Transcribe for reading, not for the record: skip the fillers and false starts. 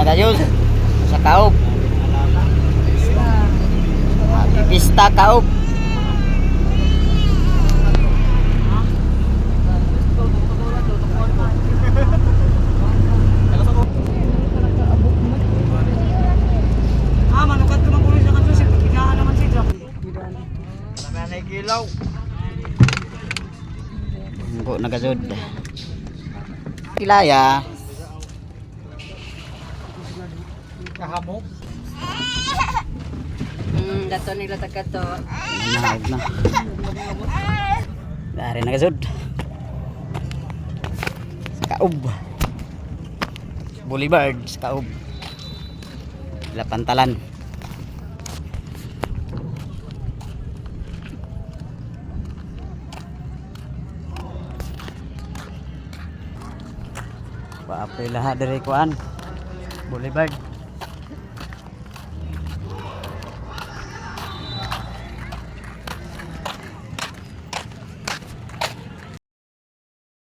na kayo sa Kaob. Happy Pista Kaob. Manukat ko mang kulit sa kanto si pagbigaan naman si Jack. Nanay kilaw. Engko nagasud. Kilaya. Kahamok. Dato nila tagato. Naog na. Dari nagasud. Sa Kaob. Boulevard sa Kaob. Lapantalan. Paapoy lahat dari kuan. Boulevard.